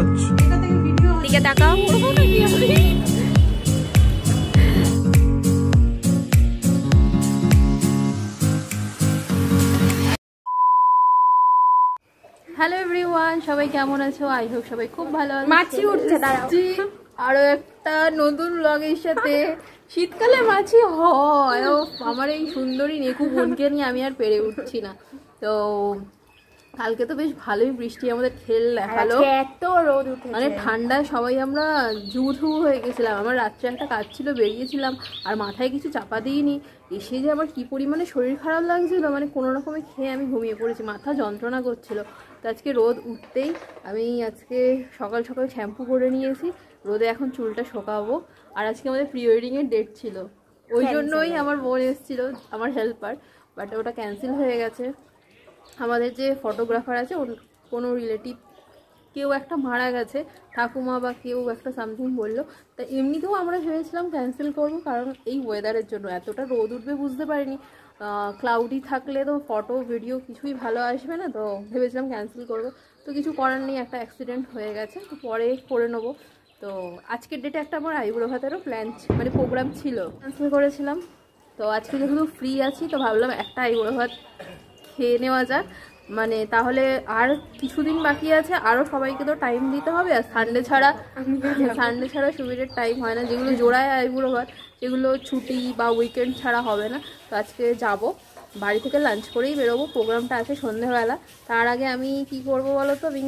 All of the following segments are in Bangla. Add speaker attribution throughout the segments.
Speaker 1: দিকে তাকাও। হ্যালো এভরিওয়ান, সবাই কেমন আছো? আই হোপ সবাই খুব ভালো আছো।
Speaker 2: মাছি উঠছে, দাঁড়াও।
Speaker 1: আরো একটা নতুন ব্লগের সাথে। শীতকালে মাছি হয়, আমার এই সুন্দরী নেকু বোনকে নিয়ে আমি আর পেরে উঠছি না। তো কালকে তো বেশ ভালোই বৃষ্টি আমাদের ঠেল দেখালো,
Speaker 2: এত রোদ উঠেছে,
Speaker 1: মানে ঠান্ডায় সবাই আমরা জুথু হয়ে গেছিলাম। আমার রাত্রে একটা কাজ ছিল, বেরিয়েছিলাম, আর মাথায় কিছু চাপা দিইনি। এসে যে আমার কি পরিমাণে শরীর খারাপ লাগছিল, মানে কোনো রকমে খেয়ে আমি ঘুমিয়ে পড়েছি, মাথা যন্ত্রণা করছিল। তো আজকে রোদ উঠতেই আমি আজকে সকাল সকাল শ্যাম্পু করে নিয়েছি, রোদে এখন চুলটা শোকাবো। আর আজকে আমাদের প্রি ওয়েডিংয়ের ডেট ছিল, ওই জন্যই আমার বোন এসেছিল, আমার হেল্পার, বাট ওটা ক্যান্সেল হয়ে গেছে। আমাদের যে ফটোগ্রাফার আছে, কোনো রিলেটিভ কেউ একটা মারা গেছে, ঠাকুমা বা কেউ একটা সামথিং বললো। তা এমনিতেও আমরা ভেবেছিলাম ক্যান্সেল করবো, কারণ এই ওয়েদারের জন্য এতটা রোদ উঠবে বুঝতে পারিনি। ক্লাউডি থাকলে তো ফটো ভিডিও কিছুই ভালো আসবে না, তো ভেবেছিলাম ক্যান্সেল করবো। তো কিছু করার নেই, একটা অ্যাক্সিডেন্ট হয়ে গেছে, তো পরে করে নেবো। তো আজকের ডেটে একটা আমার আইবুড়ো ভাতেরও প্ল্যান, মানে প্রোগ্রাম ছিল, ক্যান্সেল করেছিলাম। তো আজকে যেহেতু ফ্রি আছি, তো ভাবলাম একটা আইবুড়ো ভাত খেয়ে নেওয়া যাক, মানে তাহলে আর কিছুদিন বাকি আছে, আরও সবাইকে তো টাইম দিতে হবে। আর সানডে ছাড়া সুবিধের টাইম হয় না, যেগুলো জোড়ায় আইবুড়ো ভাত সেগুলো ছুটি বা উইকেন্ড ছাড়া হবে না। তো আজকে যাব, বাড়ি থেকে লাঞ্চ করেই বেরোবো, প্রোগ্রামটা আছে সন্ধ্যেবেলা। তার আগে আমি কি করব বলো তো, আমি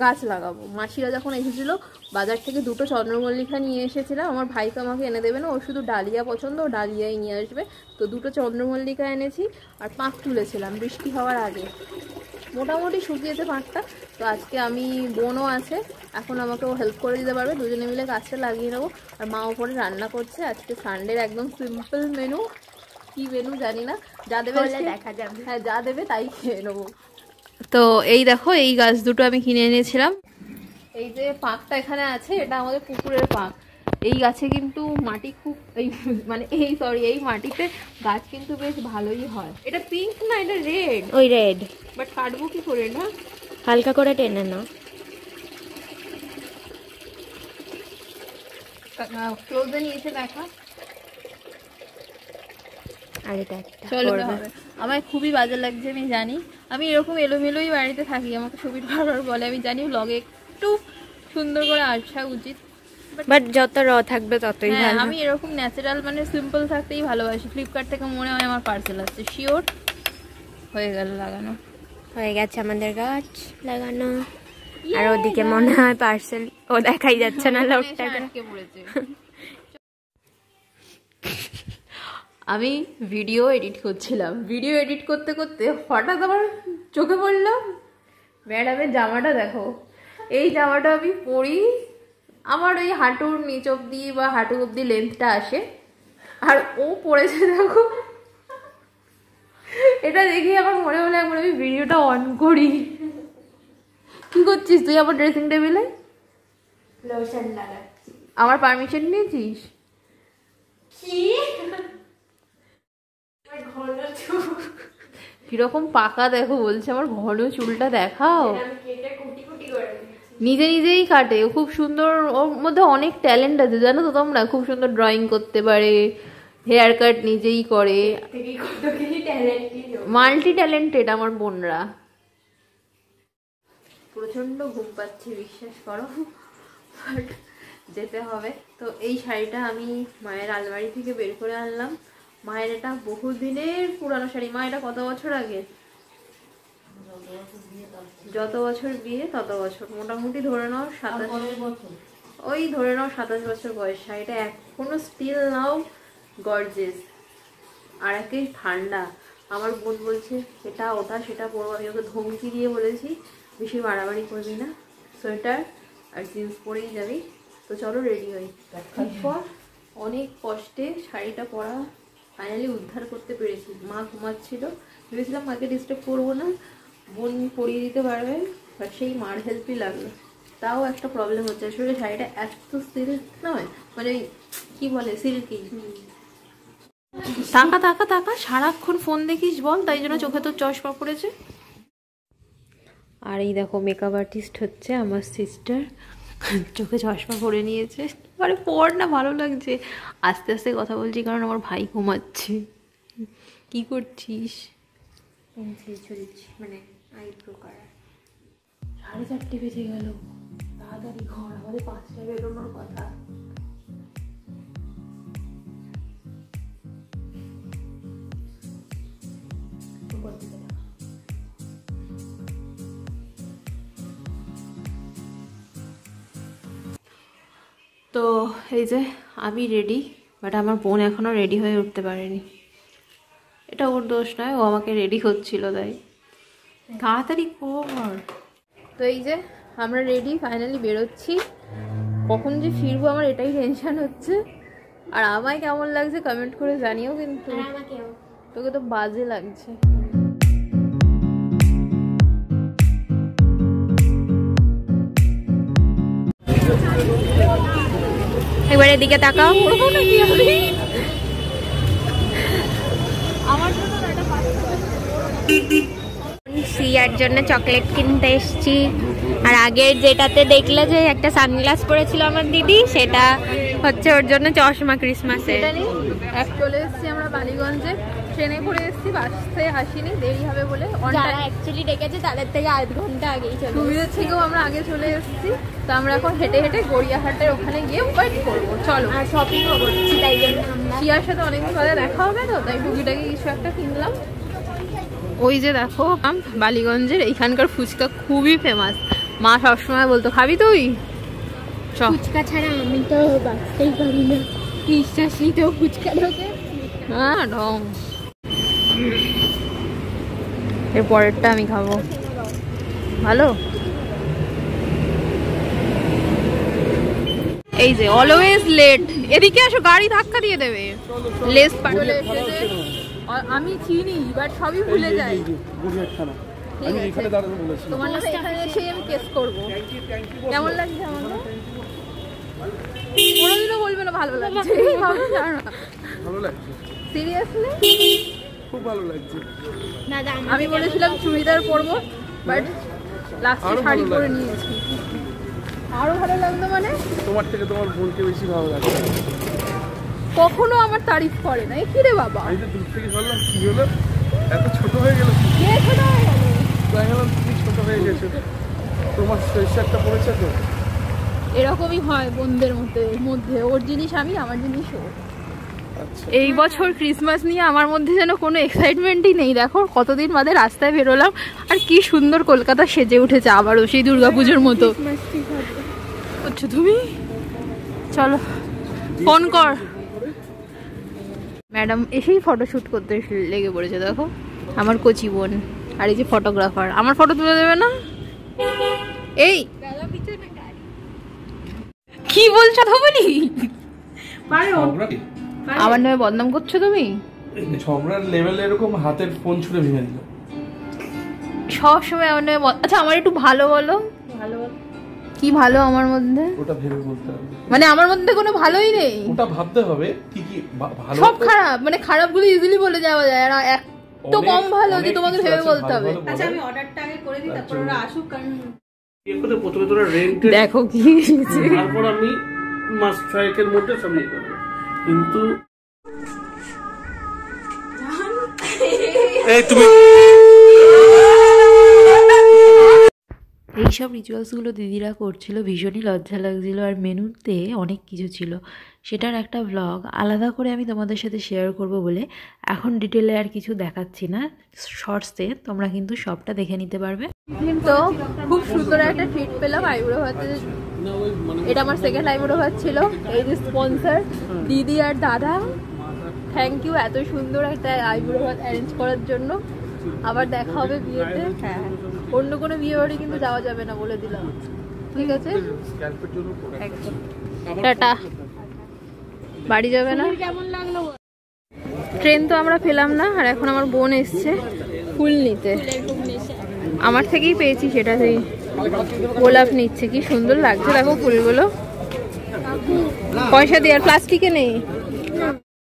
Speaker 1: গাছ লাগাবো। মাসিরা যখন এসেছিলো বাজার থেকে দুটো চন্দ্রমল্লিকা নিয়ে এসেছিলাম, আমার ভাইকে আমাকে এনে দেবে না, ওর শুধু ডালিয়া পছন্দ, ও ডালিয়াই নিয়ে আসবে। তো দুটো চন্দ্রমল্লিকা এনেছি, আর পাঁক তুলেছিলাম বৃষ্টি হওয়ার আগে, মোটামুটি শুকিয়েছে পাঁকটা। তো আজকে আমি, বোনও আছে, এখন আমাকে ও হেল্প করে দিতে পারবে, দুজনে মিলে গাছটা লাগিয়ে নেবো। আর মা ওপরে রান্না করছে, আজকে সানডের একদম সিম্পল মেনু, কি মেনু জানি না, যা দেবে
Speaker 2: দেখা যাবে।
Speaker 1: হ্যাঁ, যা দেবে তাই খেয়ে নেবো। তো এই দেখো, এই গাছ দুটো আমি কিনে এনেছিলাম। এই যে পাঁকটা এখানে আছে, এটা আমাদের পুকুরের পাঁক। এই গাছে কিন্তু মাটি খুব, এই মাটিতে গাছ কিন্তু বেশ ভালোই হয়। এটা পিঙ্ক না, এটা রেড,
Speaker 2: ওই রেড,
Speaker 1: বাট কাটবো কি করে না?
Speaker 2: হালকা করে টেনে নাও।
Speaker 1: ক্লোজে নিয়েছে দেখা,
Speaker 2: আর এটা একটা
Speaker 1: চলো হবে। আমার খুবই বাজে লাগছে, আমি জানি, আমি এরকম এলোমেলোই বাড়িতে থাকি, আমাকে সুবিধা বারবার বলে, আমি জানি ব্লগে একটু সুন্দর করে আসা উচিত,
Speaker 2: বাট যত র থাকবে ততই ভালো।
Speaker 1: আমি এরকম ন্যাচারাল, মানে সিম্পল থাকতেই ভালোবাসি। ফ্লিপকার্ট থেকে মনে হয় আমার পার্সেল আসছে, শিওর হয়ে গেল লাগানো,
Speaker 2: হয়ে গেছে আমাদের গাছ লাগানো। আর ওদিকে মনে হয় পার্সেল, ও দেখাই যাচ্ছে না লোকটাকে।
Speaker 1: আমি ভিডিও এডিট করছিলাম, ভিডিও এডিট করতে করতে হঠাৎ আমার চোখে পড়লো ম্যাডামের জামাটা। দেখো, এই জামাটা আমি পরি, আমার ওই হাঁটুর নিচ অব্দি বা হাঁটু অব্দি লেন্থটা আসে, আর ও পড়েছে দেখো। এটা দেখে আমার মনে হলো একবার আমি ভিডিওটা অন করি। কি করছিস তুই আমার ড্রেসিং টেবিলে?
Speaker 2: লোশন লাগাচ্ছি।
Speaker 1: আমার পারমিশন নিয়েছিস? কিরকম পাকা দেখো, বলছে আমার ঘন চুলটা দেখাও। নিজে নিজেই কাটে, ও খুব সুন্দর, ওর মধ্যে অনেক ট্যালেন্ট আছে জানো তো তোমরা, খুব সুন্দর ড্রয়িং করতে পারে, হেয়ার কাট নিজেই করে, মাল্টি ট্যালেন্টেড আমার বোনরা। প্রচন্ড ঘুম পাচ্ছে বিশ্বাস করো, বাট যেতে হবে। তো এই শাড়িটা আমি মায়ের আলমারি থেকে বের করে আনলাম, মায়ের এটা বহুদিনের পুরানো শাড়ি। মা এটা কত বছর আগে? যত বছর বিয়ে তত বছর, মোটামুটি ধরে নাও 27 বছর, ওই ধরে নাও 27 বছর বয়স। শাড়িটা এখনো স্টিল নাও গর্জিয়াস, আর একে ঠান্ডা। আমার বোন বলছে এটা ওটা সেটা পরবো, আমি ওকে ধমকি দিয়ে বলেছি বেশি বাড়াবাড়ি করবি না, সোয়েটার আর জিন্স পরেই যাবি। তো চলো রেডি হই। তারপর অনেক কষ্টে শাড়িটা পরা ফাইনালি উদ্ধার করতে পেরেছি। মা ঘুমাচ্ছিল, ভেবেছিলাম মাকে ডিস্টার্ব করবো না, বোন পরিয়ে দিতে পারবে, বাট সেই মার হেল্পই লাগলো। তাও একটা প্রবলেম হচ্ছে, আসলে শাড়িটা এত সিল্ক নয়, মানে কি বলে সিল্কি। তাকা তাকা তাকা, সারাক্ষণ ফোন দেখিস বল, তাই জন্য চোখে তোর চশমা পড়েছে। আর এই দেখো মেকআপ আর্টিস্ট হচ্ছে আমার সিস্টার, চোখে চশমা পরে নিয়েছে। আরে পর না, ভালো লাগছে। আস্তে আস্তে কথা বলছি কারণ আমার ভাই ঘুমাচ্ছে। কি করছিস?
Speaker 2: পেন্সিল চলছি, মানে আইব্রো করা।
Speaker 1: 4:30 বেজে গেল, তাড়াতাড়ি ঘর, আমাদের 5টায় বেরোনোর কথা। তো এই যে আমি রেডি, বাট আমার বোন এখনো রেডি হয়ে উঠতে পারেনি। এটা ওর দোষ নয়, ও আমাকে রেডি হচ্ছিল তাই। তাড়াতাড়ি কর। তো এই যে আমরা রেডি, ফাইনালি বেরোচ্ছি। কখন যে ফিরবো আমার এটাই টেনশন হচ্ছে। আর আমায় কেমন লাগছে কমেন্ট করে জানিও কিন্তু। তোকে তো বাজে লাগছে।
Speaker 2: একবার এদিকে তাকাও।
Speaker 1: আমার জন্য
Speaker 2: সিয়ার জন্য চকলেট কিনতে এসেছি। আর আগের যেটাতে দেখলে যে একটা সানগ্লাস পরেছিল আমার দিদি, সেটা হচ্ছে ওর জন্য চশমা ক্রিসমাসের।
Speaker 1: চলে এসেছি আমরা বালিগঞ্জে, ট্রেনে করে এসেছি, বাসে আসিনি, দেরি হবে বলে।
Speaker 2: যারা অ্যাকচুয়ালি ডেকেছে তাদের থেকে 8 ঘন্টা আগেই চলে,
Speaker 1: সুবিধার থেকেও আমরা আগে চলে এসেছি। তো আমরা এখন হেঁটে হেঁটে গড়িয়াহাটের ওখানে গিয়ে ওয়েট করবো। চলো,
Speaker 2: আর শপিংও করছি, তাই জন্য আমরা
Speaker 1: শিয়ার সাথে অনেকদিন পরে দেখা হবে, তো তাই টুকিটাকি কিছু একটা কিনলাম। ওই যে দেখো বালিগঞ্জের এইখানকার ফুচকা খুবই ফেমাস। মা সবসময় বলতো খাবি তুই?
Speaker 2: ফুচকা ছাড়া আমি তো বাঁচতেই পারি না, বিশ্বাস নিতেও ফুচকা ঢোকে।
Speaker 1: হ্যাঁ ঢং। এর পরেরটা আমি খাবো। ভালো। এই যে অলওয়েজ লেট, এদিকে আসো, গাড়ি ধাক্কা দিয়ে দেবে। লেস চলে এসেছে। আমি চিনি বাট সবই ভুলে যাই। তোমার নামে এখানে এসে আমি কেস করবো। কেমন লাগছে আমাকে? কোনোদিনও বলবে না ভালো লাগছে।
Speaker 3: ভালো লাগছে,
Speaker 1: সিরিয়াসলি
Speaker 3: খুব ভালো লাগছে।
Speaker 1: আমি বলেছিলাম চুড়িদার পরবো, বাট লাস্টে শাড়ি পরে নিয়েছি। আরো ভালো লাগতো মানে?
Speaker 3: তোমার থেকে তোমার বোনকে বেশি ভালো লাগছে।
Speaker 1: কখনো আমার তারিফ করে না। কি রে বাবা,
Speaker 3: এই যে দূর থেকে বললাম কি হলো, এত ছোট হয়ে গেল।
Speaker 1: কে ছোট হয়ে গেল?
Speaker 3: দেখলাম তুমি ছোট হয়ে গেছো, তোমার শরীরটা পড়েছে তো।
Speaker 1: এরকমই হয় বোনদের মধ্যে। ওর জিনিস আমি, আমার জিনিস ও।
Speaker 3: আচ্ছা,
Speaker 1: এই বছর ক্রিসমাস নিয়ে আমার মধ্যে যেন কোনো এক্সাইটমেন্টই নেই। দেখো কতদিন বাদে রাস্তায় বেরোলাম, আর কি সুন্দর কলকাতা সেজে উঠেছে আবারও সেই দুর্গাপুজোর মতো। আচ্ছা তুমি চলো, ফোন কর। ম্যাডাম এসেই ফটোশ্যুট করতে লেগে পড়েছে। দেখো আমার কচি বোন, আর এই যে ফটোগ্রাফার, আমার ফটো তুলে দেবে না? এই কি বলছো তো বলি? আমার নামে বদনাম করছো তুমি।
Speaker 3: ঝগড়ার লেভেল এরকম হাতের ফোন ছুঁড়ে ভেঙে দিল
Speaker 1: সবসময় আমার নামে আচ্ছা আমার একটু ভালো বলো। ভালো কি ভালো আমার মধ্যে?
Speaker 3: ওটা ভেবে বলতে হবে,
Speaker 1: মানে আমার মধ্যে কোনো ভালোই নেই।
Speaker 3: ওটা ভাবতে হবে কি কি ভালো।
Speaker 1: সব খারাপ, মানে খারাপগুলো ইজিলি বলে যাওয়া যায়, আর এত কম ভালো যে তোমাকে ভেবে বলতে হবে।
Speaker 4: আচ্ছা আমি অর্ডারটা আগে করে দিই, তারপর ওরা আসুক। কারণ
Speaker 3: প্রথমে তোরা রেন্ট
Speaker 1: দেখো কি
Speaker 3: তারপর আমি মাস 6 মধ্যে সাবমিট করবো, কিন্তু এই তুমি
Speaker 5: এইসব রিচুয়ালসগুলো দিদিরা করছিল, ভীষণই লজ্জা লাগছিল। আর মেনুতে অনেক কিছু ছিল, সেটার একটা ব্লগ আলাদা করে আমি তোমাদের সাথে শেয়ার করব বলে এখন ডিটেলে আর কিছু দেখাচ্ছি না। শর্টসে তোমরা কিন্তু সবটা দেখে নিতে পারবে।
Speaker 1: তো খুব সুন্দর একটা ট্রিট পেলাম আইব্রো ভাতে। এটা আমার সেকেন্ড আইব্রো ভাত ছিল। এই যে স্পন্সর দিদি আর দাদা, থ্যাংক ইউ এত সুন্দর একটা আইব্রো ভাত অ্যারেঞ্জ করার জন্য। আবার দেখা হবে বিয়েতে। হ্যাঁ, অন্য কোনো বিয়ে বাড়ি কিন্তু যাওয়া যাবে না বলে দিলাম, ঠিক আছে? একদম টাটা। বাড়ি যাবে না?
Speaker 4: কেমন লাগলো?
Speaker 1: ট্রেন তো আমরা পেলাম না, আর এখন আমার বোন এসছে ফুল নিতে। আমার থেকেই পেয়েছি, সেটাতেই গোলাপ নিচ্ছে। কি সুন্দর লাগছে দেখো ফুলগুলো। পয়সা দিয়ে, আর প্লাস্টিকে নেই।